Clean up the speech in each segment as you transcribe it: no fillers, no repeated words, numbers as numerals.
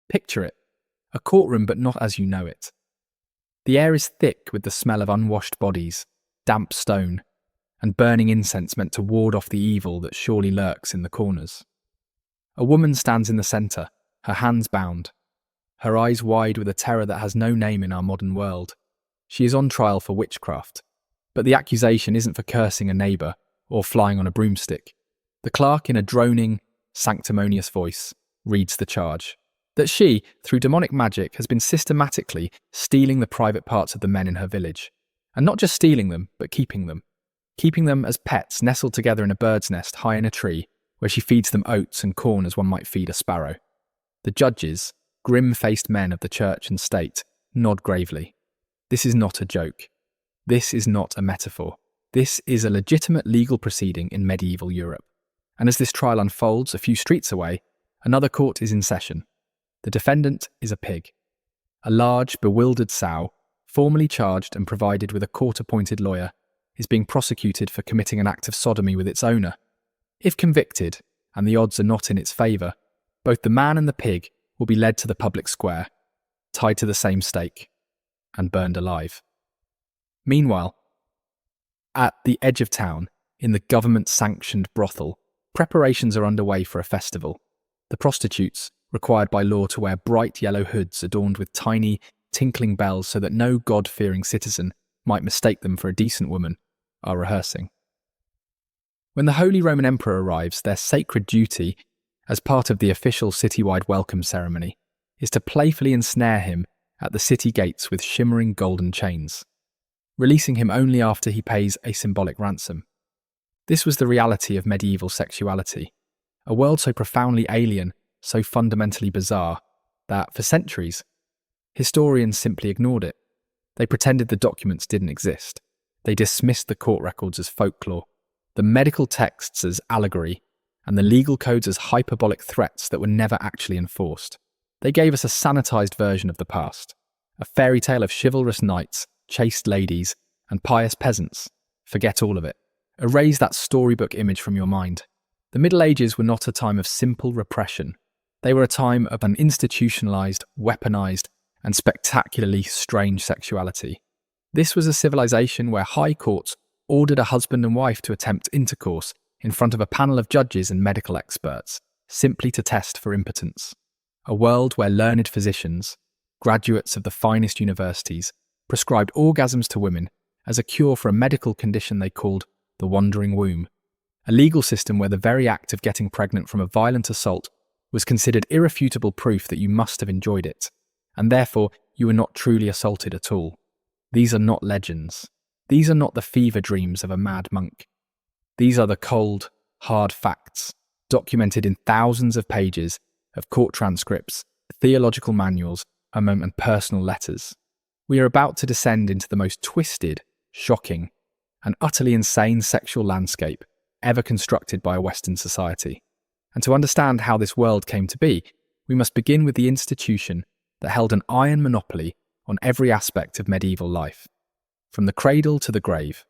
Picture it, a courtroom but not as you know it. The air is thick with the smell of unwashed bodies, damp stone, and burning incense meant to ward off the evil that surely lurks in the corners. A woman stands in the centre, her hands bound, her eyes wide with a terror that has no name in our modern world. She is on trial for witchcraft, but the accusation isn't for cursing a neighbour or flying on a broomstick. The clerk, in a droning, sanctimonious voice, reads the charge. That she, through demonic magic, has been systematically stealing the private parts of the men in her village. And not just stealing them, but keeping them. Keeping them as pets nestled together in a bird's nest high in a tree, where she feeds them oats and corn as one might feed a sparrow. The judges, grim-faced men of the church and state, nod gravely. This is not a joke. This is not a metaphor. This is a legitimate legal proceeding in medieval Europe. And as this trial unfolds a few streets away, another court is in session. The defendant is a pig. A large, bewildered sow, formally charged and provided with a court-appointed lawyer, is being prosecuted for committing an act of sodomy with its owner. If convicted, and the odds are not in its favour, both the man and the pig will be led to the public square, tied to the same stake, and burned alive. Meanwhile, at the edge of town, in the government-sanctioned brothel, preparations are underway for a festival. The prostitutes, required by law to wear bright yellow hoods adorned with tiny, tinkling bells so that no God-fearing citizen might mistake them for a decent woman, are rehearsing. When the Holy Roman Emperor arrives, their sacred duty, as part of the official citywide welcome ceremony, is to playfully ensnare him at the city gates with shimmering golden chains, releasing him only after he pays a symbolic ransom. This was the reality of medieval sexuality, a world so profoundly alien, so fundamentally bizarre, that, for centuries, historians simply ignored it. They pretended the documents didn't exist. They dismissed the court records as folklore, the medical texts as allegory, and the legal codes as hyperbolic threats that were never actually enforced. They gave us a sanitized version of the past, a fairy tale of chivalrous knights, chaste ladies, and pious peasants. Forget all of it. Erase that storybook image from your mind. The Middle Ages were not a time of simple repression. They were a time of an institutionalized, weaponized, and spectacularly strange sexuality. This was a civilization where high courts ordered a husband and wife to attempt intercourse in front of a panel of judges and medical experts, simply to test for impotence. A world where learned physicians, graduates of the finest universities, prescribed orgasms to women as a cure for a medical condition they called the wandering womb. A legal system where the very act of getting pregnant from a violent assault was considered irrefutable proof that you must have enjoyed it, and therefore you were not truly assaulted at all. These are not legends. These are not the fever dreams of a mad monk. These are the cold, hard facts, documented in thousands of pages of court transcripts, theological manuals, and personal letters. We are about to descend into the most twisted, shocking, and utterly insane sexual landscape ever constructed by a Western society. And to understand how this world came to be, we must begin with the institution that held an iron monopoly on every aspect of medieval life, from the cradle to the grave,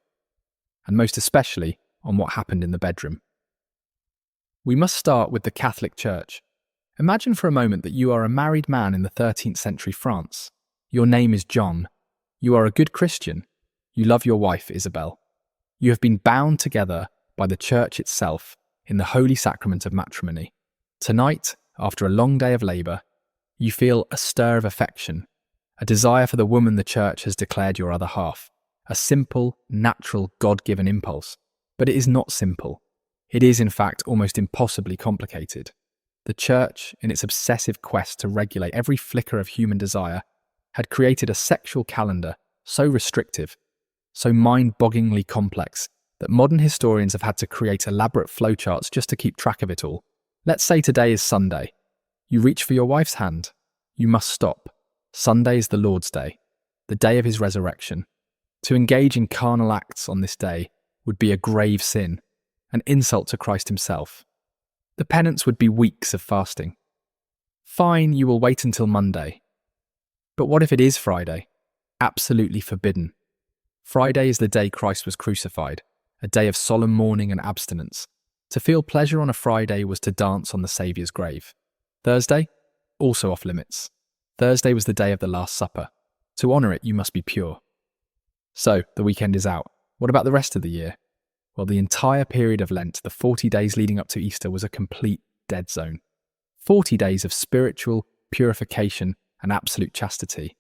and most especially on what happened in the bedroom. We must start with the Catholic Church. Imagine for a moment that you are a married man in the 13th century France. Your name is John. You are a good Christian. You love your wife, Isabel. You have been bound together by the Church itself in the holy sacrament of matrimony. Tonight, after a long day of labour, you feel a stir of affection, a desire for the woman the Church has declared your other half, a simple, natural, God-given impulse. But it is not simple. It is, in fact, almost impossibly complicated. The Church, in its obsessive quest to regulate every flicker of human desire, had created a sexual calendar so restrictive, so mind-bogglingly complex, that modern historians have had to create elaborate flowcharts just to keep track of it all. Let's say today is Sunday. You reach for your wife's hand. You must stop. Sunday is the Lord's Day, the day of his resurrection. To engage in carnal acts on this day would be a grave sin, an insult to Christ himself. The penance would be weeks of fasting. Fine, you will wait until Monday. But what if it is Friday? Absolutely forbidden. Friday is the day Christ was crucified, a day of solemn mourning and abstinence. To feel pleasure on a Friday was to dance on the Saviour's grave. Thursday? also off limits. Thursday was the day of the Last Supper. To honour it, you must be pure. So, the weekend is out. What about the rest of the year? Well, the entire period of Lent, the 40 days leading up to Easter, was a complete dead zone. 40 days of spiritual purification and absolute chastity.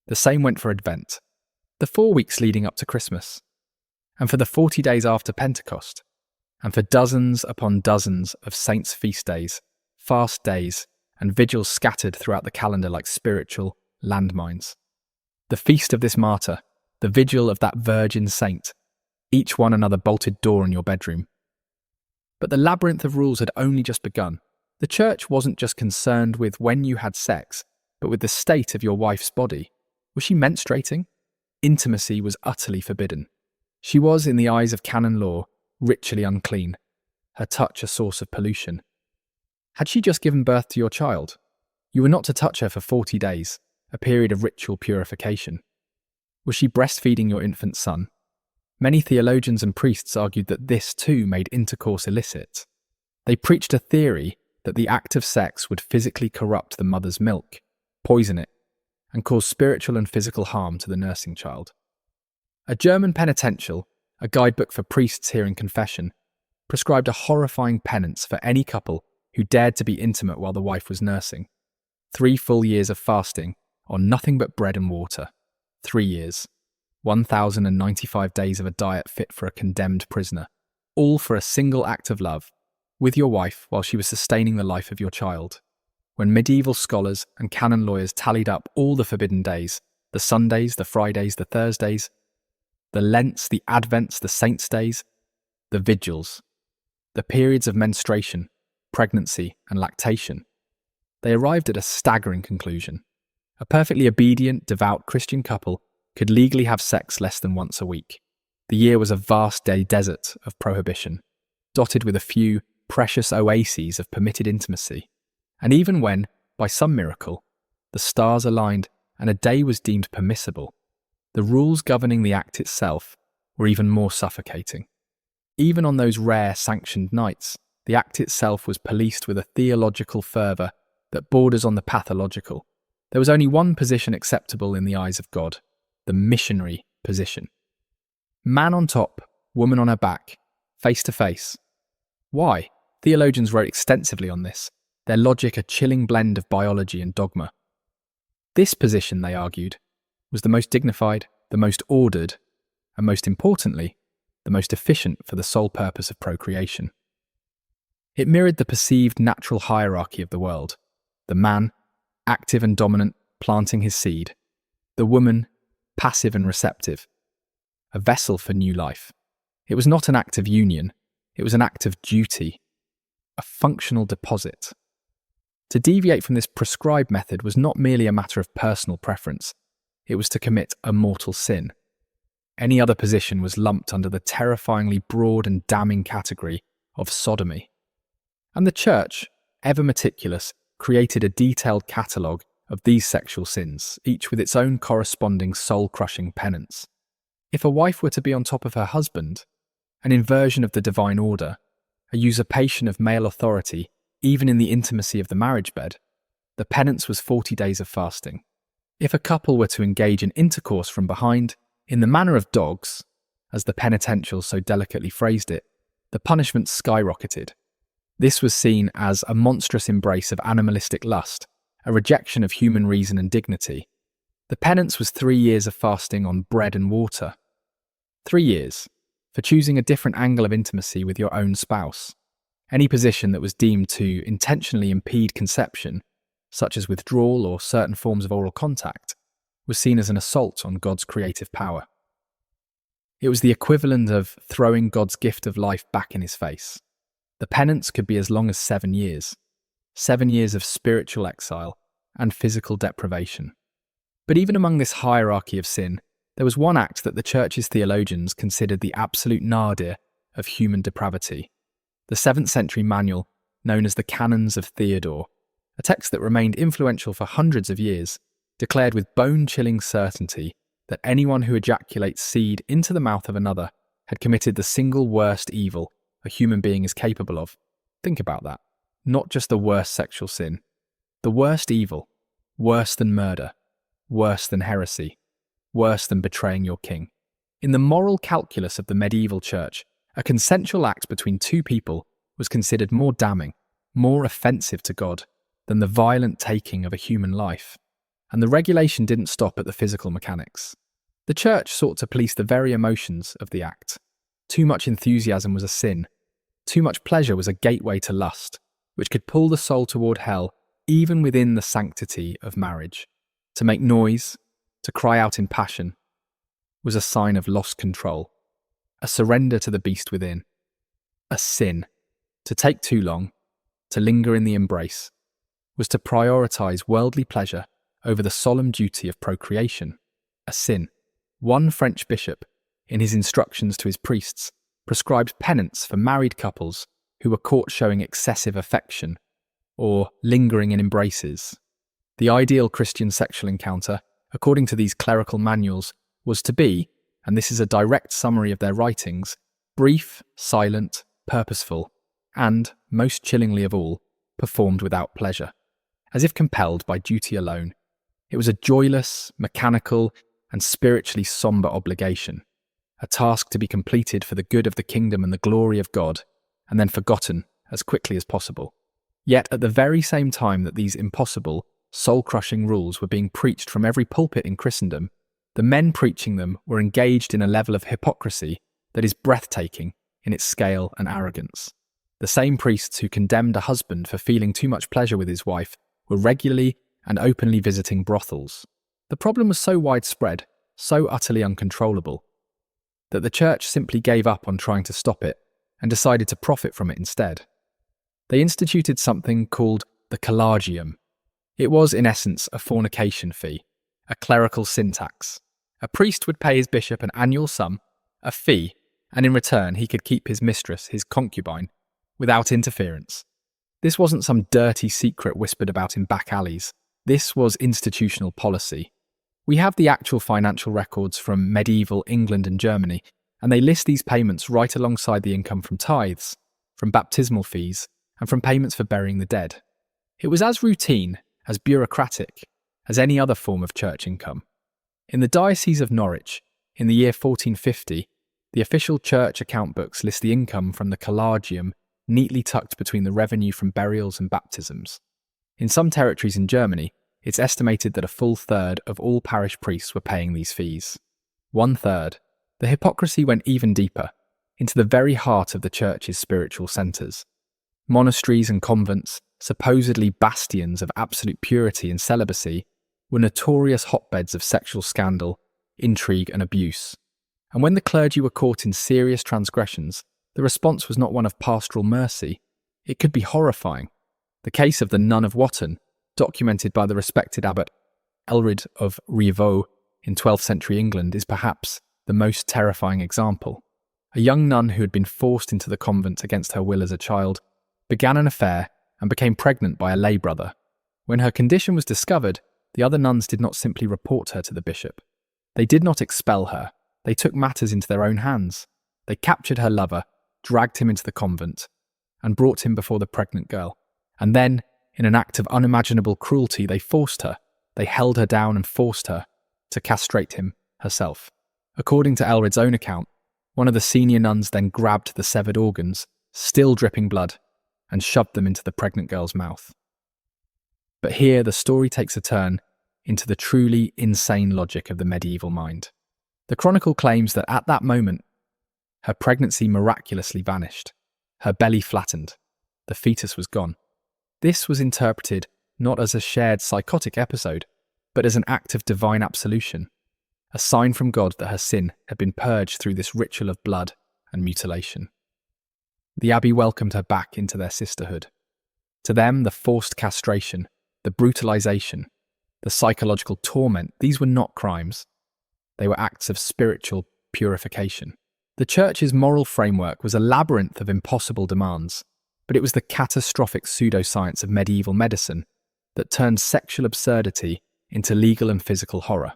The same went for Advent, the 4 weeks leading up to Christmas, and for the 40 days after Pentecost, and for dozens upon dozens of saints' feast days, fast days, and vigils scattered throughout the calendar like spiritual landmines. The feast of this martyr, the vigil of that virgin saint, each one another bolted door in your bedroom. But the labyrinth of rules had only just begun. The church wasn't just concerned with when you had sex, but with the state of your wife's body. Was she menstruating? Intimacy was utterly forbidden. She was, in the eyes of canon law, ritually unclean, her touch a source of pollution. Had she just given birth to your child? You were not to touch her for 40 days, a period of ritual purification. Was she breastfeeding your infant son? Many theologians and priests argued that this too made intercourse illicit. They preached a theory that the act of sex would physically corrupt the mother's milk, poison it, and cause spiritual and physical harm to the nursing child. A German penitential, a guidebook for priests hearing confession, prescribed a horrifying penance for any couple who dared to be intimate while the wife was nursing. 3 full years of fasting on nothing but bread and water. 3 years. 1,095 days of a diet fit for a condemned prisoner. All for a single act of love, with your wife while she was sustaining the life of your child. When medieval scholars and canon lawyers tallied up all the forbidden days, the Sundays, the Fridays, the Thursdays, the Lents, the Advents, the Saints' days, the vigils, the periods of menstruation, pregnancy, and lactation, they arrived at a staggering conclusion. A perfectly obedient, devout Christian couple could legally have sex less than once a week. The year was a vast desert of prohibition, dotted with a few precious oases of permitted intimacy. And even when, by some miracle, the stars aligned and a day was deemed permissible, the rules governing the act itself were even more suffocating. Even on those rare sanctioned nights, the act itself was policed with a theological fervour that borders on the pathological. There was only one position acceptable in the eyes of God, the missionary position. Man on top, woman on her back, face to face. Why? Theologians wrote extensively on this, their logic a chilling blend of biology and dogma. This position, they argued, was the most dignified, the most ordered, and most importantly, the most efficient for the sole purpose of procreation. It mirrored the perceived natural hierarchy of the world. The man, active and dominant, planting his seed. The woman, passive and receptive. A vessel for new life. It was not an act of union, it was an act of duty. A functional deposit. To deviate from this prescribed method was not merely a matter of personal preference, it was to commit a mortal sin. Any other position was lumped under the terrifyingly broad and damning category of sodomy. And the Church, ever meticulous, created a detailed catalogue of these sexual sins, each with its own corresponding soul-crushing penance. If a wife were to be on top of her husband, an inversion of the divine order, a usurpation of male authority, even in the intimacy of the marriage bed, the penance was 40 days of fasting. If a couple were to engage in intercourse from behind, in the manner of dogs, as the penitential so delicately phrased it, the punishment skyrocketed. This was seen as a monstrous embrace of animalistic lust, a rejection of human reason and dignity. The penance was 3 years of fasting on bread and water. 3 years, for choosing a different angle of intimacy with your own spouse. Any position that was deemed to intentionally impede conception, such as withdrawal or certain forms of oral contact, was seen as an assault on God's creative power. It was the equivalent of throwing God's gift of life back in his face. The penance could be as long as 7 years. 7 years of spiritual exile and physical deprivation. But even among this hierarchy of sin, there was one act that the Church's theologians considered the absolute nadir of human depravity. The 7th century manual, known as the Canons of Theodore, a text that remained influential for hundreds of years, declared with bone-chilling certainty that anyone who ejaculates seed into the mouth of another had committed the single worst evil a human being is capable of. Think about that. Not just the worst sexual sin, The worst evil, worse than murder, worse than heresy, worse than betraying your king. In the moral calculus of the medieval church, a consensual act between two people was considered more damning, more offensive to God, than the violent taking of a human life. And the regulation didn't stop at the physical mechanics. The church sought to police the very emotions of the act. Too much enthusiasm was a sin. Too much pleasure was a gateway to lust, which could pull the soul toward hell even within the sanctity of marriage. To make noise, to cry out in passion, was a sign of lost control, a surrender to the beast within. A sin, to take too long, to linger in the embrace, was to prioritize worldly pleasure over the solemn duty of procreation. A sin. One French bishop, in his instructions to his priests, prescribed penance for married couples who were caught showing excessive affection or lingering in embraces. The ideal Christian sexual encounter, according to these clerical manuals, was to be, and this is a direct summary of their writings, brief, silent, purposeful, and, most chillingly of all, performed without pleasure, as if compelled by duty alone. It was a joyless, mechanical, and spiritually sombre obligation, a task to be completed for the good of the kingdom and the glory of God, and then forgotten as quickly as possible. Yet at the very same time that these impossible, soul-crushing rules were being preached from every pulpit in Christendom, the men preaching them were engaged in a level of hypocrisy that is breathtaking in its scale and arrogance. The same priests who condemned a husband for feeling too much pleasure with his wife were regularly and openly visiting brothels. The problem was so widespread, so utterly uncontrollable, that the church simply gave up on trying to stop it and decided to profit from it instead. They instituted something called the collegium. It was, in essence, a fornication fee, a clerical sin tax. A priest would pay his bishop an annual sum, a fee, and in return he could keep his mistress, his concubine, without interference. This wasn't some dirty secret whispered about in back alleys. This was institutional policy. We have the actual financial records from medieval England and Germany, and they list these payments right alongside the income from tithes, from baptismal fees, and from payments for burying the dead. It was as routine, as bureaucratic, as any other form of church income. In the Diocese of Norwich, in the year 1450, the official church account books list the income from the collegium neatly tucked between the revenue from burials and baptisms. In some territories in Germany, it's estimated that a full third of all parish priests were paying these fees. 1/3. The hypocrisy went even deeper, into the very heart of the church's spiritual centres. Monasteries and convents, supposedly bastions of absolute purity and celibacy, were notorious hotbeds of sexual scandal, intrigue and abuse. And when the clergy were caught in serious transgressions, the response was not one of pastoral mercy. It could be horrifying. The case of the nun of Wotton, documented by the respected abbot Elred of Rievaulx in 12th century England, is perhaps the most terrifying example. A young nun who had been forced into the convent against her will as a child began an affair and became pregnant by a lay brother. When her condition was discovered, the other nuns did not simply report her to the bishop. They did not expel her. They took matters into their own hands. They captured her lover, dragged him into the convent, and brought him before the pregnant girl. And then, in an act of unimaginable cruelty, they held her down and forced her to castrate him herself. According to Elred's own account, one of the senior nuns then grabbed the severed organs, still dripping blood, and shoved them into the pregnant girl's mouth. But here the story takes a turn into the truly insane logic of the medieval mind. The Chronicle claims that at that moment, her pregnancy miraculously vanished, her belly flattened, the fetus was gone. This was interpreted not as a shared psychotic episode, but as an act of divine absolution, a sign from God that her sin had been purged through this ritual of blood and mutilation. The abbey welcomed her back into their sisterhood. To them, the forced castration, the brutalization, the psychological torment, these were not crimes. They were acts of spiritual purification. The church's moral framework was a labyrinth of impossible demands, but it was the catastrophic pseudoscience of medieval medicine that turned sexual absurdity into legal and physical horror.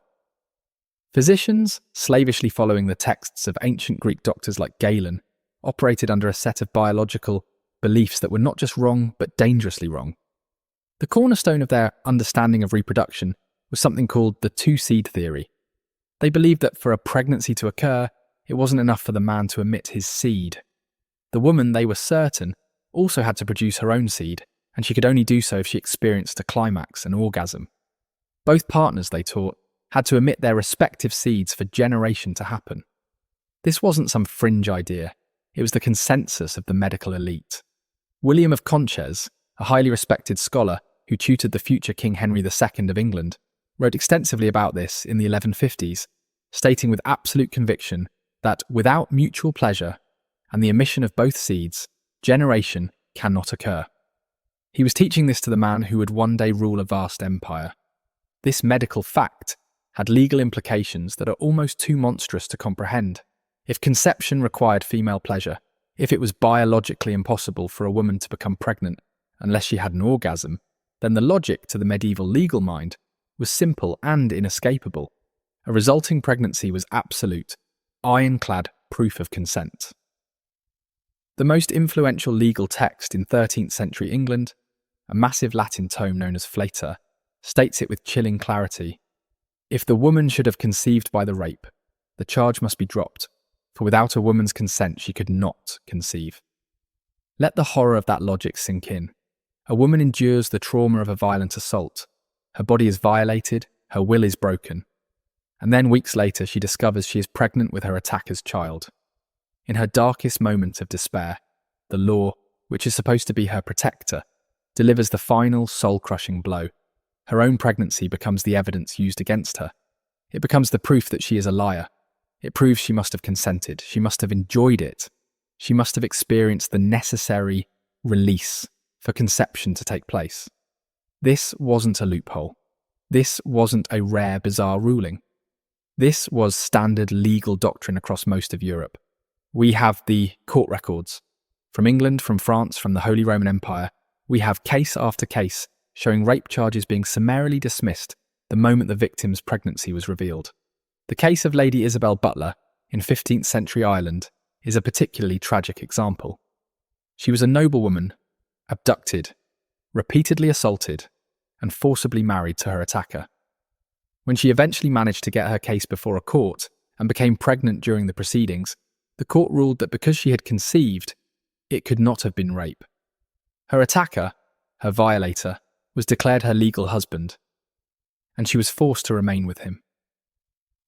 Physicians, slavishly following the texts of ancient Greek doctors like Galen, operated under a set of biological beliefs that were not just wrong, but dangerously wrong. The cornerstone of their understanding of reproduction was something called the two-seed theory. They believed that for a pregnancy to occur, it wasn't enough for the man to emit his seed. The woman, they were certain, also had to produce her own seed, and she could only do so if she experienced a climax, an orgasm. Both partners, they taught, had to emit their respective seeds for generation to happen. This wasn't some fringe idea. It was the consensus of the medical elite. William of Conches, a highly respected scholar who tutored the future King Henry II of England, wrote extensively about this in the 1150s, stating with absolute conviction that without mutual pleasure and the emission of both seeds, generation cannot occur. He was teaching this to the man who would one day rule a vast empire. This medical fact had legal implications that are almost too monstrous to comprehend. If conception required female pleasure, if it was biologically impossible for a woman to become pregnant unless she had an orgasm, then the logic to the medieval legal mind was simple and inescapable. A resulting pregnancy was absolute, ironclad proof of consent. The most influential legal text in 13th century England, a massive Latin tome known as Flater, states it with chilling clarity. If the woman should have conceived by the rape, the charge must be dropped, for without a woman's consent she could not conceive. Let the horror of that logic sink in. A woman endures the trauma of a violent assault. Her body is violated, her will is broken. And then weeks later she discovers she is pregnant with her attacker's child. In her darkest moment of despair, the law, which is supposed to be her protector, delivers the final soul-crushing blow. Her own pregnancy becomes the evidence used against her. It becomes the proof that she is a liar. It proves she must have consented. She must have enjoyed it. She must have experienced the necessary release for conception to take place. This wasn't a loophole. This wasn't a rare, bizarre ruling. This was standard legal doctrine across most of Europe. We have the court records. From England, from France, from the Holy Roman Empire, we have case after case showing rape charges being summarily dismissed the moment the victim's pregnancy was revealed. The case of Lady Isabel Butler in 15th century Ireland is a particularly tragic example. She was a noblewoman, abducted, repeatedly assaulted, and forcibly married to her attacker. When she eventually managed to get her case before a court and became pregnant during the proceedings, the court ruled that because she had conceived, it could not have been rape. Her attacker, her violator, was declared her legal husband, and she was forced to remain with him.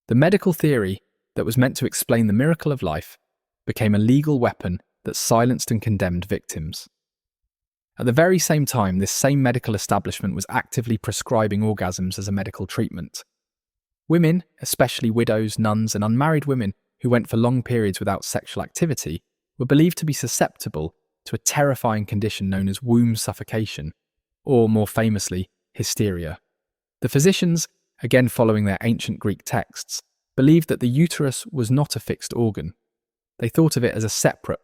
The medical theory that was meant to explain the miracle of life became a legal weapon that silenced and condemned victims. At the very same time, this same medical establishment was actively prescribing orgasms as a medical treatment. Women, especially widows, nuns, and unmarried women who went for long periods without sexual activity, were believed to be susceptible to a terrifying condition known as womb suffocation, or more famously, hysteria. The physicians, again following their ancient Greek texts, believed that the uterus was not a fixed organ. They thought of it as a separate,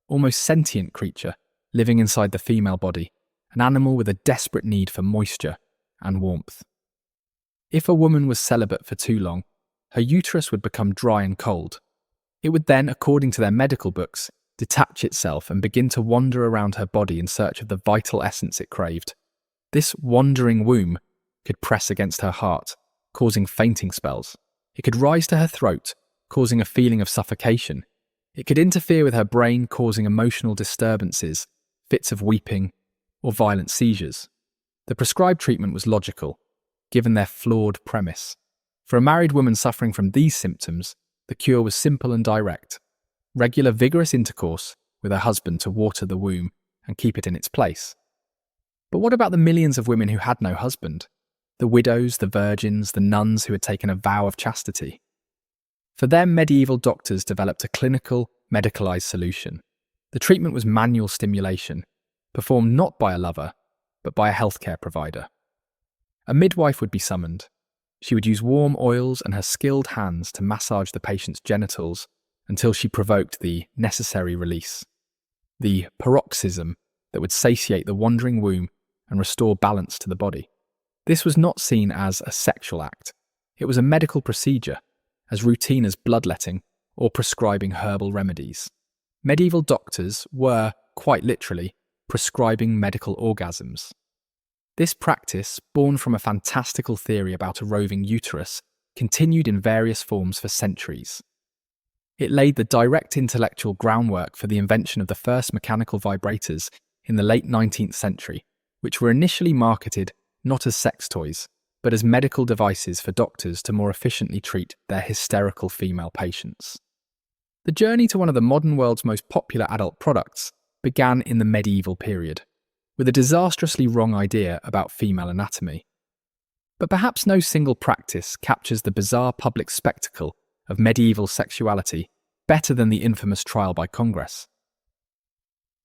almost sentient creature living inside the female body, an animal with a desperate need for moisture and warmth. If a woman was celibate for too long, her uterus would become dry and cold. It would then, according to their medical books, detach itself and begin to wander around her body in search of the vital essence it craved. This wandering womb could press against her heart, causing fainting spells. It could rise to her throat, causing a feeling of suffocation. It could interfere with her brain, causing emotional disturbances, fits of weeping, or violent seizures. The prescribed treatment was logical, given their flawed premise. For a married woman suffering from these symptoms, the cure was simple and direct. Regular vigorous intercourse with her husband to water the womb and keep it in its place. But what about the millions of women who had no husband? The widows, the virgins, the nuns who had taken a vow of chastity? For them, medieval doctors developed a clinical, medicalized solution. The treatment was manual stimulation, performed not by a lover, but by a healthcare provider. A midwife would be summoned. She would use warm oils and her skilled hands to massage the patient's genitals until she provoked the necessary release, the paroxysm that would satiate the wandering womb and restore balance to the body. This was not seen as a sexual act. It was a medical procedure, as routine as bloodletting or prescribing herbal remedies. Medieval doctors were, quite literally, prescribing medical orgasms. This practice, born from a fantastical theory about a roving uterus, continued in various forms for centuries. It laid the direct intellectual groundwork for the invention of the first mechanical vibrators in the late 19th century, which were initially marketed not as sex toys, but as medical devices for doctors to more efficiently treat their hysterical female patients. The journey to one of the modern world's most popular adult products began in the medieval period, with a disastrously wrong idea about female anatomy. But perhaps no single practice captures the bizarre public spectacle of medieval sexuality better than the infamous trial by Congress.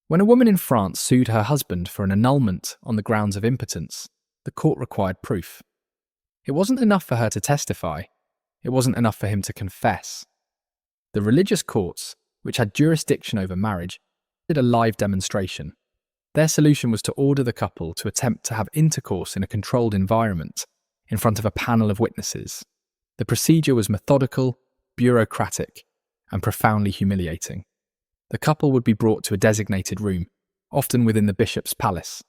When a woman in France sued her husband for an annulment on the grounds of impotence, the court required proof. It wasn't enough for her to testify. It wasn't enough for him to confess. The religious courts, which had jurisdiction over marriage, did a live demonstration. Their solution was to order the couple to attempt to have intercourse in a controlled environment in front of a panel of witnesses. The procedure was methodical, bureaucratic, and profoundly humiliating. The couple would be brought to a designated room, often within the bishop's palace.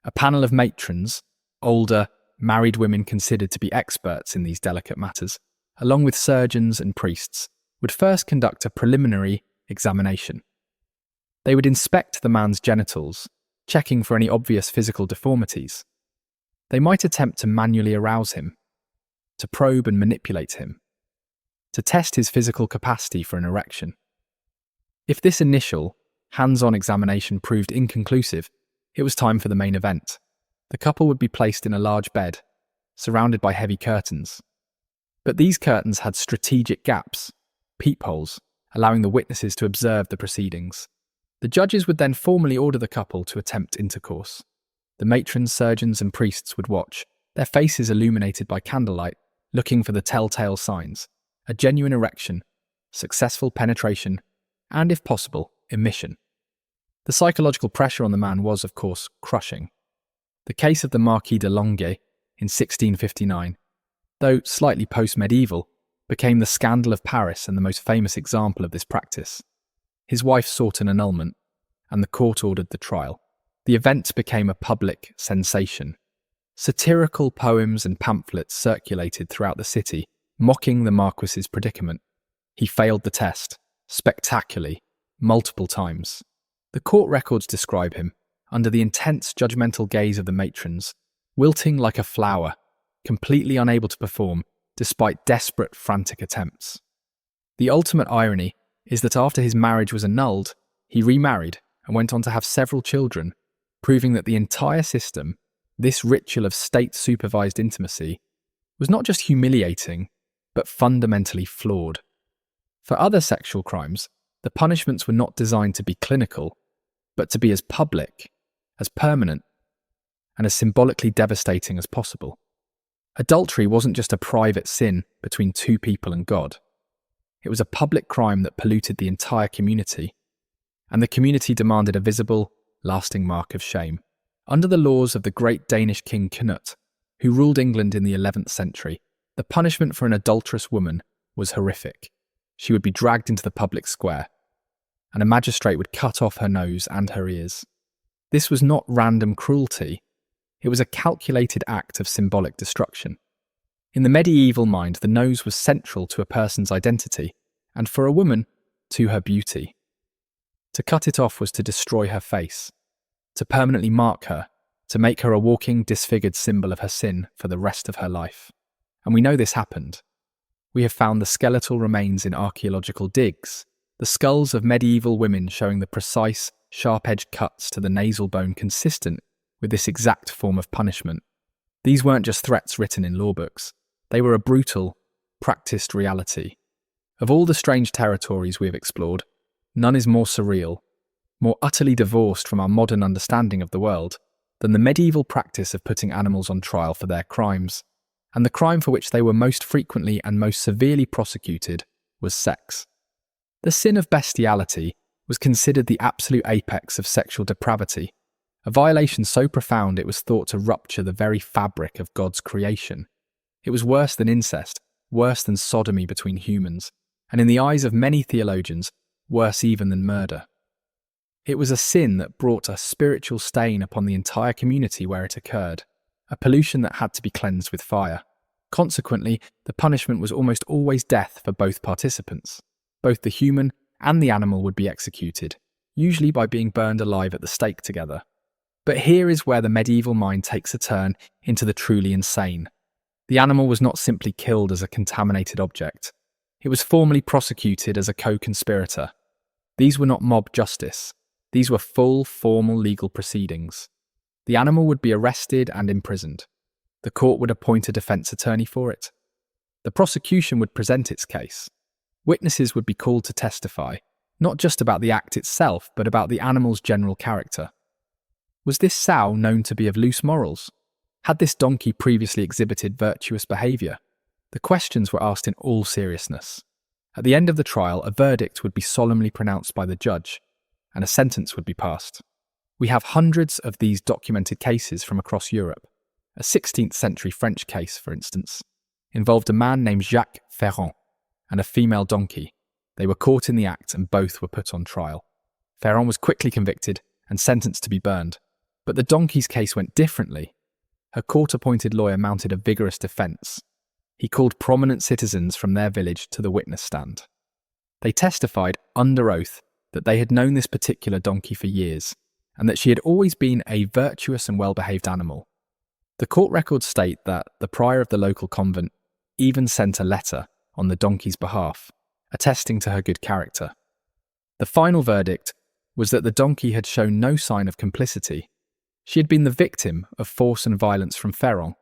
A panel of matrons, older, married women considered to be experts in these delicate matters, along with surgeons and priests, would first conduct a preliminary examination. They would inspect the man's genitals, checking for any obvious physical deformities. They might attempt to manually arouse him, to probe and manipulate him, to test his physical capacity for an erection. If this initial, hands-on examination proved inconclusive, it was time for the main event. The couple would be placed in a large bed, surrounded by heavy curtains. But these curtains had strategic gaps, peepholes, allowing the witnesses to observe the proceedings. The judges would then formally order the couple to attempt intercourse. The matrons, surgeons, and priests would watch, their faces illuminated by candlelight, looking for the telltale signs: a genuine erection, successful penetration, and, if possible, emission. The psychological pressure on the man was, of course, crushing. The case of the Marquis de Longueuil in 1659, though slightly post-medieval, became the scandal of Paris and the most famous example of this practice. His wife sought an annulment, and the court ordered the trial. The event became a public sensation. Satirical poems and pamphlets circulated throughout the city, mocking the Marquis's predicament. He failed the test, spectacularly, multiple times. The court records describe him, under the intense judgmental gaze of the matrons, wilting like a flower, completely unable to perform, despite desperate, frantic attempts. The ultimate irony is that after his marriage was annulled, he remarried and went on to have several children, proving that the entire system, this ritual of state-supervised intimacy, was not just humiliating, but fundamentally flawed. For other sexual crimes, the punishments were not designed to be clinical, but to be as public, as permanent, and as symbolically devastating as possible. Adultery wasn't just a private sin between two people and God. It was a public crime that polluted the entire community, and the community demanded a visible, lasting mark of shame. Under the laws of the great Danish king Canute, who ruled England in the 11th century, the punishment for an adulterous woman was horrific. She would be dragged into the public square, and a magistrate would cut off her nose and her ears. This was not random cruelty. It was a calculated act of symbolic destruction. In the medieval mind, the nose was central to a person's identity, and for a woman, to her beauty. To cut it off was to destroy her face, to permanently mark her, to make her a walking, disfigured symbol of her sin for the rest of her life. And we know this happened. We have found the skeletal remains in archaeological digs, the skulls of medieval women showing the precise, sharp-edged cuts to the nasal bone consistent with this exact form of punishment. These weren't just threats written in law books. They were a brutal, practiced reality. Of all the strange territories we have explored, none is more surreal, more utterly divorced from our modern understanding of the world, than the medieval practice of putting animals on trial for their crimes. And the crime for which they were most frequently and most severely prosecuted was sex. The sin of bestiality was considered the absolute apex of sexual depravity, a violation so profound it was thought to rupture the very fabric of God's creation. It was worse than incest, worse than sodomy between humans, and in the eyes of many theologians, worse even than murder. It was a sin that brought a spiritual stain upon the entire community where it occurred. a pollution that had to be cleansed with fire. Consequently, the punishment was almost always death for both participants. Both the human and the animal would be executed, usually by being burned alive at the stake together. But here is where the medieval mind takes a turn into the truly insane. The animal was not simply killed as a contaminated object. It was formally prosecuted as a co-conspirator. These were not mob justice. These were full, formal legal proceedings. The animal would be arrested and imprisoned. The court would appoint a defense attorney for it. The prosecution would present its case. Witnesses would be called to testify, not just about the act itself, but about the animal's general character. Was this sow known to be of loose morals? Had this donkey previously exhibited virtuous behaviour? The questions were asked in all seriousness. At the end of the trial, a verdict would be solemnly pronounced by the judge, and a sentence would be passed. We have hundreds of these documented cases from across Europe. A 16th century French case, for instance, involved a man named Jacques Ferrand and a female donkey. They were caught in the act and both were put on trial. Ferrand was quickly convicted and sentenced to be burned. But the donkey's case went differently. Her court-appointed lawyer mounted a vigorous defence. He called prominent citizens from their village to the witness stand. They testified under oath that they had known this particular donkey for years and that she had always been a virtuous and well-behaved animal. The court records state that the prior of the local convent even sent a letter on the donkey's behalf, attesting to her good character. The final verdict was that the donkey had shown no sign of complicity. She had been the victim of force and violence from Ferrand.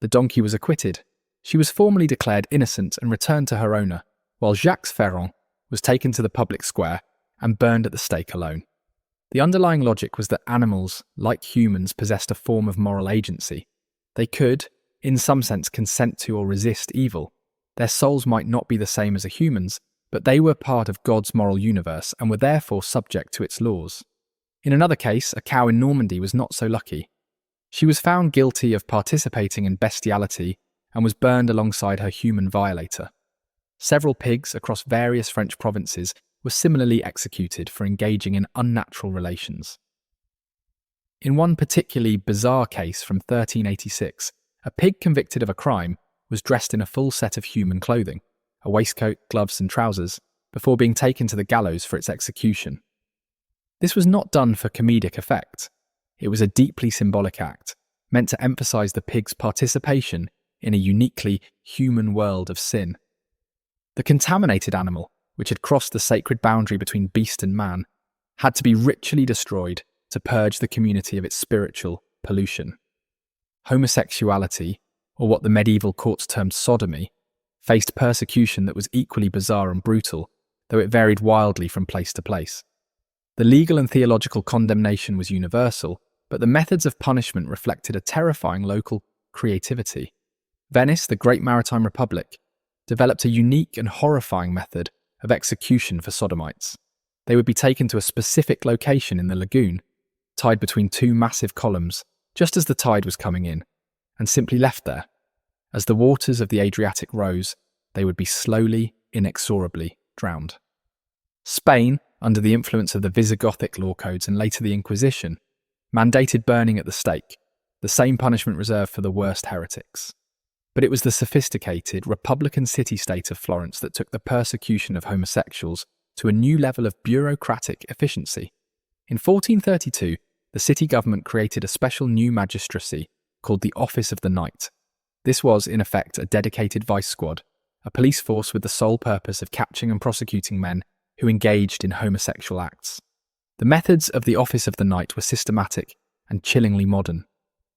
The donkey was acquitted. She was formally declared innocent and returned to her owner, while Jacques Ferrand was taken to the public square and burned at the stake alone. The underlying logic was that animals, like humans, possessed a form of moral agency. They could, in some sense, consent to or resist evil. Their souls might not be the same as a human's, but they were part of God's moral universe and were therefore subject to its laws. In another case, a cow in Normandy was not so lucky. She was found guilty of participating in bestiality and was burned alongside her human violator. Several pigs across various French provinces were similarly executed for engaging in unnatural relations. In one particularly bizarre case from 1386, a pig convicted of a crime was dressed in a full set of human clothing, a waistcoat, gloves and trousers, before being taken to the gallows for its execution. This was not done for comedic effect. It was a deeply symbolic act, meant to emphasise the pig's participation in a uniquely human world of sin. The contaminated animal, which had crossed the sacred boundary between beast and man, had to be ritually destroyed to purge the community of its spiritual pollution. Homosexuality, or what the medieval courts termed sodomy, faced persecution that was equally bizarre and brutal, though it varied wildly from place to place. The legal and theological condemnation was universal, but the methods of punishment reflected a terrifying local creativity. Venice, the great maritime republic, developed a unique and horrifying method of execution for sodomites. They would be taken to a specific location in the lagoon, tied between two massive columns, just as the tide was coming in, and simply left there. As the waters of the Adriatic rose, they would be slowly, inexorably drowned. Spain, under the influence of the Visigothic law codes and later the Inquisition, mandated burning at the stake, the same punishment reserved for the worst heretics. But it was the sophisticated, republican city-state of Florence that took the persecution of homosexuals to a new level of bureaucratic efficiency. In 1432, the city government created a special new magistracy called the Office of the Knight. This was, in effect, a dedicated vice squad, a police force with the sole purpose of catching and prosecuting men who engaged in homosexual acts. The methods of the Office of the Knight were systematic and chillingly modern.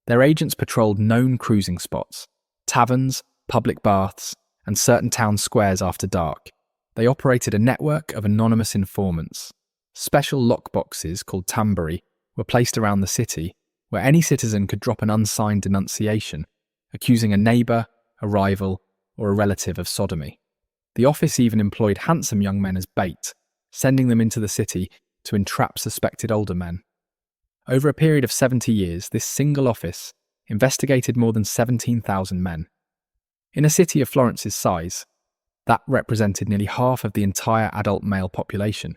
Their agents patrolled known cruising spots, taverns, public baths, and certain town squares after dark. They operated a network of anonymous informants. Special lockboxes called tamburi were placed around the city, where any citizen could drop an unsigned denunciation, accusing a neighbour, a rival, or a relative of sodomy. The office even employed handsome young men as bait, sending them into the city to entrap suspected older men. Over a period of 70 years, this single office investigated more than 17,000 men. In a city of Florence's size, that represented nearly half of the entire adult male population.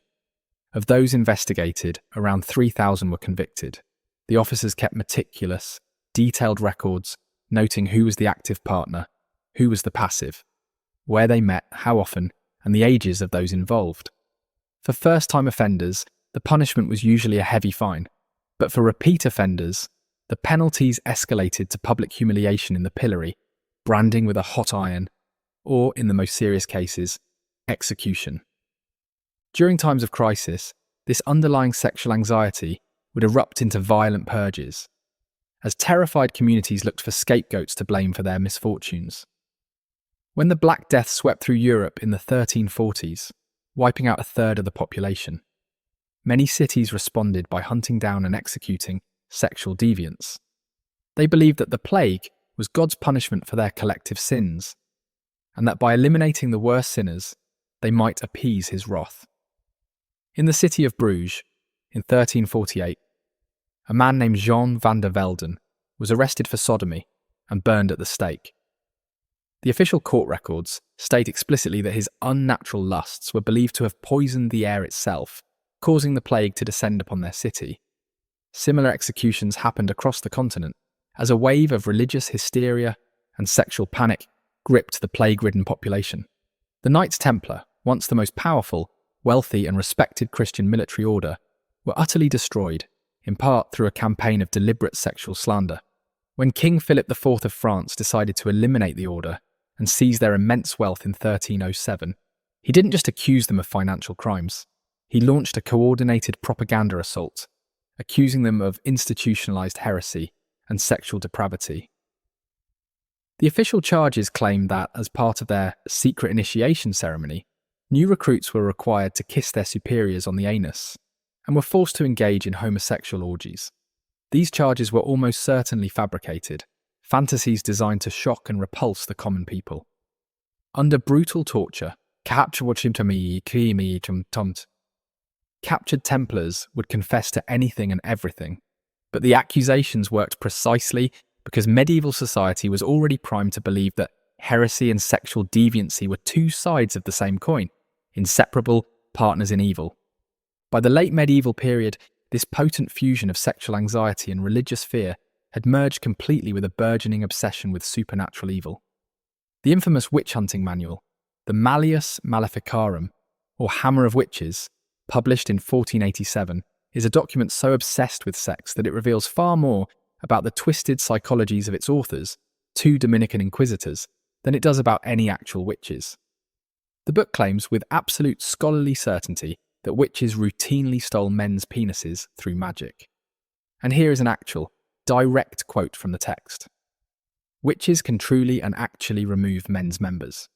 Of those investigated, around 3,000 were convicted. The officers kept meticulous, detailed records noting who was the active partner, who was the passive, where they met, how often, and the ages of those involved. For first-time offenders, the punishment was usually a heavy fine, but for repeat offenders, the penalties escalated to public humiliation in the pillory, branding with a hot iron, or, in the most serious cases, execution. During times of crisis, this underlying sexual anxiety would erupt into violent purges, as terrified communities looked for scapegoats to blame for their misfortunes. When the Black Death swept through Europe in the 1340s, wiping out a third of the population, many cities responded by hunting down and executing sexual deviants. They believed that the plague was God's punishment for their collective sins, and that by eliminating the worst sinners, they might appease his wrath. In the city of Bruges, in 1348, a man named Jean van der Velden was arrested for sodomy and burned at the stake. The official court records state explicitly that his unnatural lusts were believed to have poisoned the air itself, causing the plague to descend upon their city. Similar executions happened across the continent as a wave of religious hysteria and sexual panic gripped the plague-ridden population. The Knights Templar, once the most powerful, wealthy and respected Christian military order, were utterly destroyed, in part through a campaign of deliberate sexual slander. When King Philip IV of France decided to eliminate the order and seize their immense wealth in 1307, he didn't just accuse them of financial crimes. He launched a coordinated propaganda assault, accusing them of institutionalized heresy and sexual depravity. The official charges claimed that, as part of their secret initiation ceremony, new recruits were required to kiss their superiors on the anus and were forced to engage in homosexual orgies. These charges were almost certainly fabricated, fantasies designed to shock and repulse the common people. Under brutal torture, captured Templars would confess to anything and everything, but the accusations worked precisely because medieval society was already primed to believe that heresy and sexual deviancy were two sides of the same coin, inseparable partners in evil. By the late medieval period, this potent fusion of sexual anxiety and religious fear had merged completely with a burgeoning obsession with supernatural evil. The infamous witch-hunting manual, the Malleus Maleficarum, or Hammer of Witches, published in 1487, is a document so obsessed with sex that it reveals far more about the twisted psychologies of its authors, two Dominican inquisitors, than it does about any actual witches. The book claims with absolute scholarly certainty that witches routinely stole men's penises through magic. And here is an actual, direct quote from the text. Witches can truly and actually remove men's members.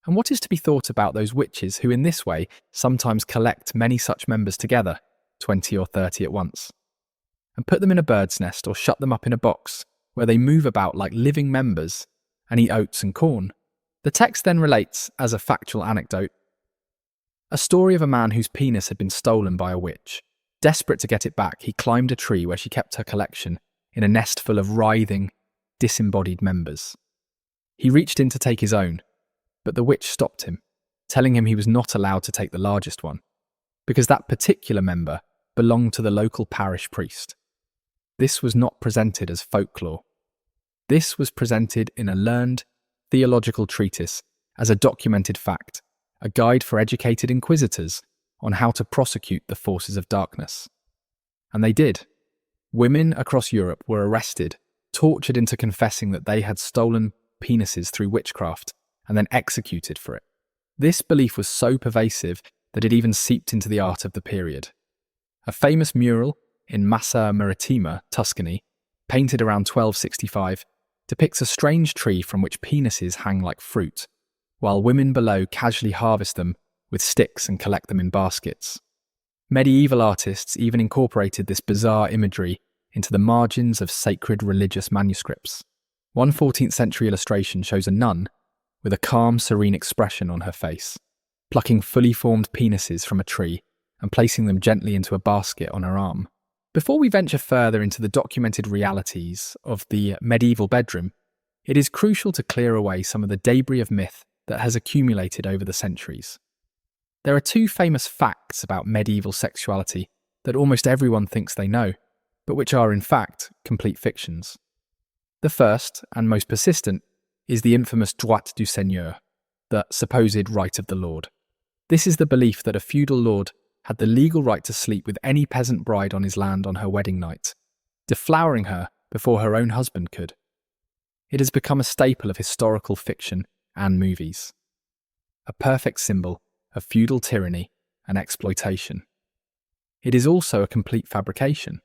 And what is to be thought about those witches who in this way sometimes collect many such members together, 20 or 30 at once, and put them in a bird's nest or shut them up in a box where they move about like living members and eat oats and corn? The text then relates, as a factual anecdote, a story of a man whose penis had been stolen by a witch. Desperate to get it back, he climbed a tree where she kept her collection in a nest full of writhing, disembodied members. He reached in to take his own, but the witch stopped him, telling him he was not allowed to take the largest one, because that particular member belonged to the local parish priest. This was not presented as folklore. This was presented in a learned, theological treatise as a documented fact, a guide for educated inquisitors on how to prosecute the forces of darkness. And they did. Women across Europe were arrested, tortured into confessing that they had stolen penises through witchcraft, and then executed for it. This belief was so pervasive that it even seeped into the art of the period. A famous mural in Massa Marittima, Tuscany, painted around 1265, depicts a strange tree from which penises hang like fruit, while women below casually harvest them with sticks and collect them in baskets. Medieval artists even incorporated this bizarre imagery into the margins of sacred religious manuscripts. One 14th century illustration shows a nun with a calm, serene expression on her face, plucking fully formed penises from a tree and placing them gently into a basket on her arm. Before we venture further into the documented realities of the medieval bedroom, it is crucial to clear away some of the debris of myth that has accumulated over the centuries. There are two famous facts about medieval sexuality that almost everyone thinks they know, but which are in fact complete fictions. The first, and most persistent, is the infamous droit du seigneur, the supposed right of the lord. This is the belief that a feudal lord had the legal right to sleep with any peasant bride on his land on her wedding night, deflowering her before her own husband could. It has become a staple of historical fiction and movies, a perfect symbol of feudal tyranny and exploitation. It is also a complete fabrication.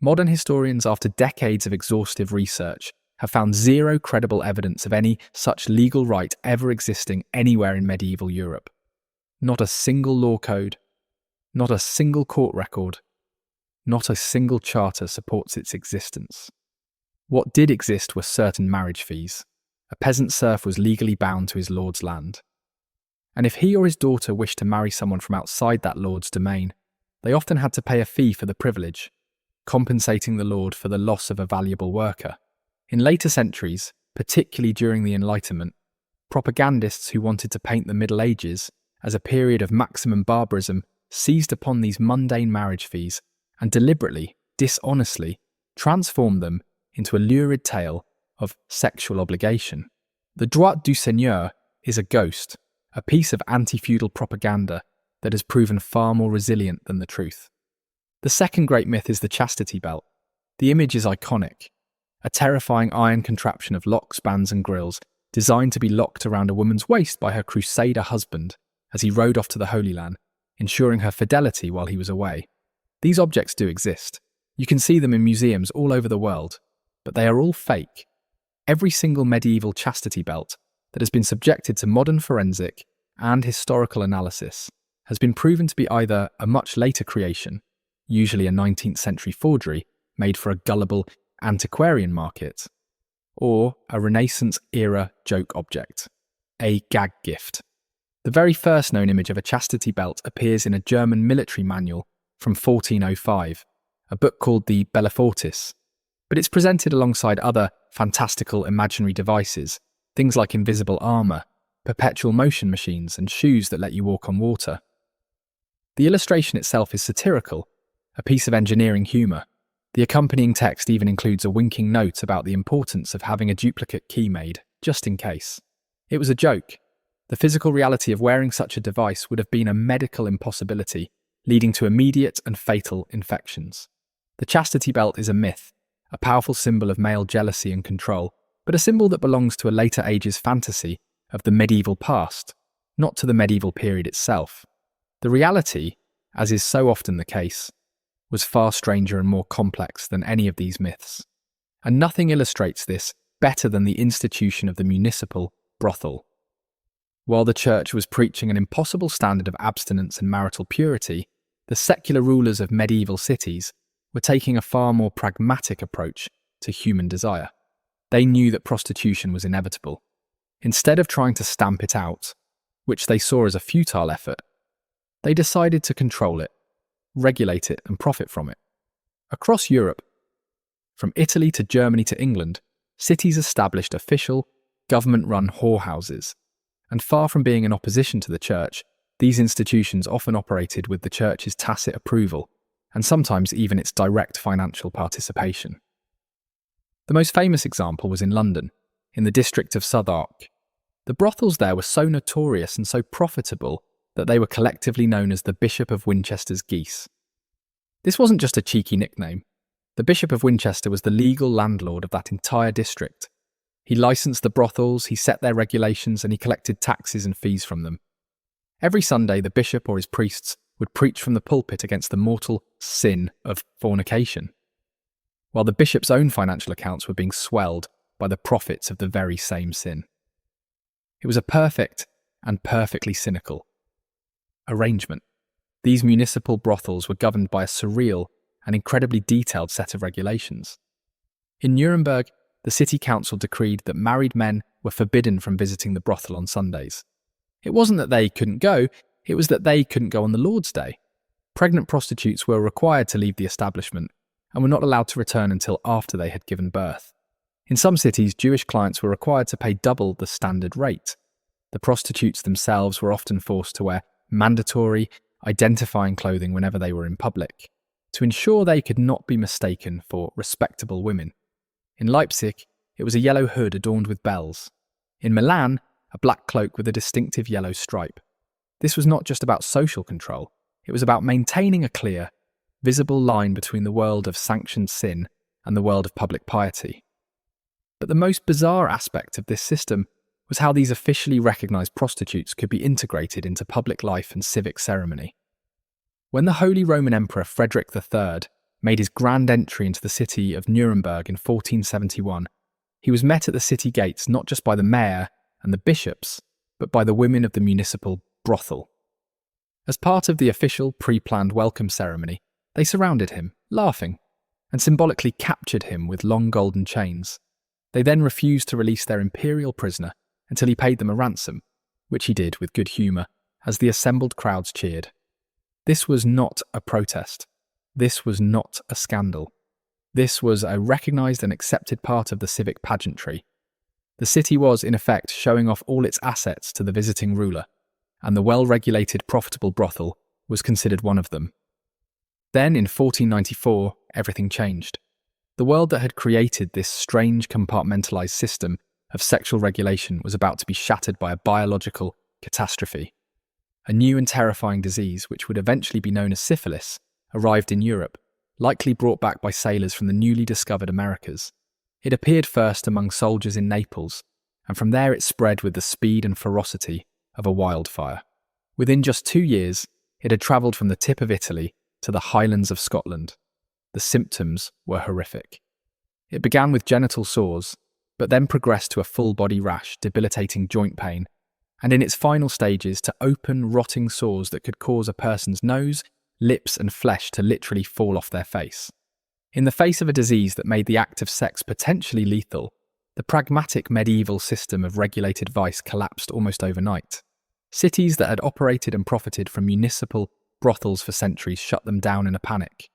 Modern historians, after decades of exhaustive research, have found zero credible evidence of any such legal right ever existing anywhere in medieval Europe. Not a single law code, not a single court record, not a single charter supports its existence. What did exist were certain marriage fees. A peasant serf was legally bound to his lord's land. And if he or his daughter wished to marry someone from outside that lord's domain, they often had to pay a fee for the privilege, compensating the lord for the loss of a valuable worker. In later centuries, particularly during the Enlightenment, propagandists who wanted to paint the Middle Ages as a period of maximum barbarism seized upon these mundane marriage fees and deliberately, dishonestly, transformed them into a lurid tale of sexual obligation. The droit du seigneur is a ghost, a piece of anti-feudal propaganda that has proven far more resilient than the truth. The second great myth is the chastity belt. The image is iconic, a terrifying iron contraption of locks, bands and grills designed to be locked around a woman's waist by her crusader husband as he rode off to the Holy Land, ensuring her fidelity while he was away. These objects do exist. You can see them in museums all over the world, but they are all fake. Every single medieval chastity belt that has been subjected to modern forensic and historical analysis has been proven to be either a much later creation, usually a 19th century forgery made for a gullible antiquarian market, or a Renaissance-era joke object, a gag gift. The very first known image of a chastity belt appears in a German military manual from 1405, a book called the Bellefortis, but it's presented alongside other fantastical imaginary devices, things like invisible armour, perpetual motion machines, and shoes that let you walk on water. The illustration itself is satirical, a piece of engineering humour. The accompanying text even includes a winking note about the importance of having a duplicate key made, just in case. It was a joke. The physical reality of wearing such a device would have been a medical impossibility, leading to immediate and fatal infections. The chastity belt is a myth, a powerful symbol of male jealousy and control, but a symbol that belongs to a later age's fantasy of the medieval past, not to the medieval period itself. The reality, as is so often the case, was far stranger and more complex than any of these myths. And nothing illustrates this better than the institution of the municipal brothel. While the church was preaching an impossible standard of abstinence and marital purity, the secular rulers of medieval cities were taking a far more pragmatic approach to human desire. They knew that prostitution was inevitable. Instead of trying to stamp it out, which they saw as a futile effort, they decided to control it, regulate it, and profit from it. Across Europe, from Italy to Germany to England, cities established official, government-run whorehouses, and far from being in opposition to the church, these institutions often operated with the church's tacit approval, and sometimes even its direct financial participation. The most famous example was in London, in the district of Southwark. The brothels there were so notorious and so profitable that they were collectively known as the Bishop of Winchester's geese. This wasn't just a cheeky nickname. The Bishop of Winchester was the legal landlord of that entire district. He licensed the brothels, he set their regulations, and he collected taxes and fees from them. Every Sunday, the bishop or his priests would preach from the pulpit against the mortal sin of fornication, while the bishop's own financial accounts were being swelled by the profits of the very same sin. It was a perfect and perfectly cynical arrangement. These municipal brothels were governed by a surreal and incredibly detailed set of regulations. In Nuremberg, the city council decreed that married men were forbidden from visiting the brothel on Sundays. It wasn't that they couldn't go, it was that they couldn't go on the Lord's Day. Pregnant prostitutes were required to leave the establishment and were not allowed to return until after they had given birth. In some cities, Jewish clients were required to pay double the standard rate. The prostitutes themselves were often forced to wear mandatory, identifying clothing whenever they were in public, to ensure they could not be mistaken for respectable women. In Leipzig, it was a yellow hood adorned with bells. In Milan, a black cloak with a distinctive yellow stripe. This was not just about social control, it was about maintaining a clear, visible line between the world of sanctioned sin and the world of public piety. But the most bizarre aspect of this system was how these officially recognised prostitutes could be integrated into public life and civic ceremony. When the Holy Roman Emperor Frederick III made his grand entry into the city of Nuremberg in 1471, he was met at the city gates not just by the mayor and the bishops, but by the women of the municipal brothel. As part of the official pre-planned welcome ceremony, they surrounded him, laughing, and symbolically captured him with long golden chains. They then refused to release their imperial prisoner until he paid them a ransom, which he did with good humour, as the assembled crowds cheered. This was not a protest. This was not a scandal. This was a recognised and accepted part of the civic pageantry. The city was, in effect, showing off all its assets to the visiting ruler, and the well-regulated, profitable brothel was considered one of them. Then, in 1494, everything changed. The world that had created this strange compartmentalised system of sexual regulation was about to be shattered by a biological catastrophe. A new and terrifying disease, which would eventually be known as syphilis, arrived in Europe, likely brought back by sailors from the newly discovered Americas. It appeared first among soldiers in Naples, and from there it spread with the speed and ferocity of a wildfire. Within just 2 years, it had travelled from the tip of Italy to the highlands of Scotland. The symptoms were horrific. It began with genital sores, but then progressed to a full-body rash, debilitating joint pain, and in its final stages to open, rotting sores that could cause a person's nose, lips and flesh to literally fall off their face. In the face of a disease that made the act of sex potentially lethal, the pragmatic medieval system of regulated vice collapsed almost overnight. Cities that had operated and profited from municipal brothels for centuries shut them down in a panic.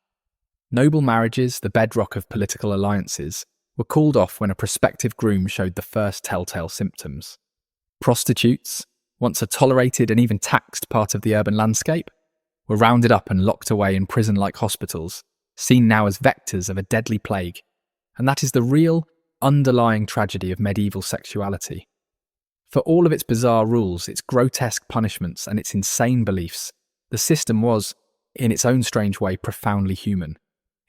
Noble marriages, the bedrock of political alliances, were called off when a prospective groom showed the first telltale symptoms. Prostitutes, once a tolerated and even taxed part of the urban landscape, were rounded up and locked away in prison-like hospitals, seen now as vectors of a deadly plague. And that is the real, underlying tragedy of medieval sexuality. For all of its bizarre rules, its grotesque punishments, and its insane beliefs, the system was, in its own strange way, profoundly human.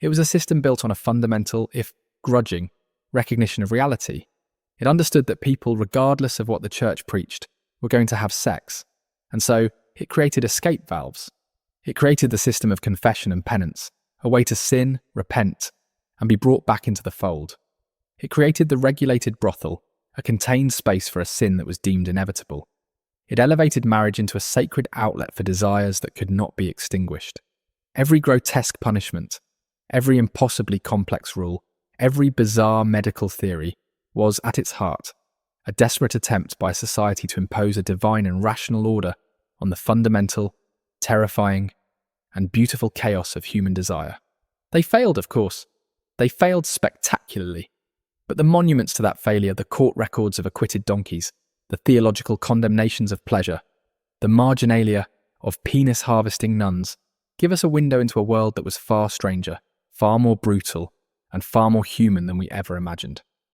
It was a system built on a fundamental, if grudging, recognition of reality. It understood that people, regardless of what the church preached, were going to have sex, and so it created escape valves. It created the system of confession and penance, a way to sin, repent, and be brought back into the fold. It created the regulated brothel, a contained space for a sin that was deemed inevitable. It elevated marriage into a sacred outlet for desires that could not be extinguished. Every grotesque punishment, every impossibly complex rule, every bizarre medical theory was, at its heart, a desperate attempt by society to impose a divine and rational order on the fundamental, terrifying, and beautiful chaos of human desire. They failed, of course. They failed spectacularly. But the monuments to that failure, the court records of acquitted donkeys, the theological condemnations of pleasure, the marginalia of penis-harvesting nuns, give us a window into a world that was far stranger, far more brutal, and far more human than we ever imagined.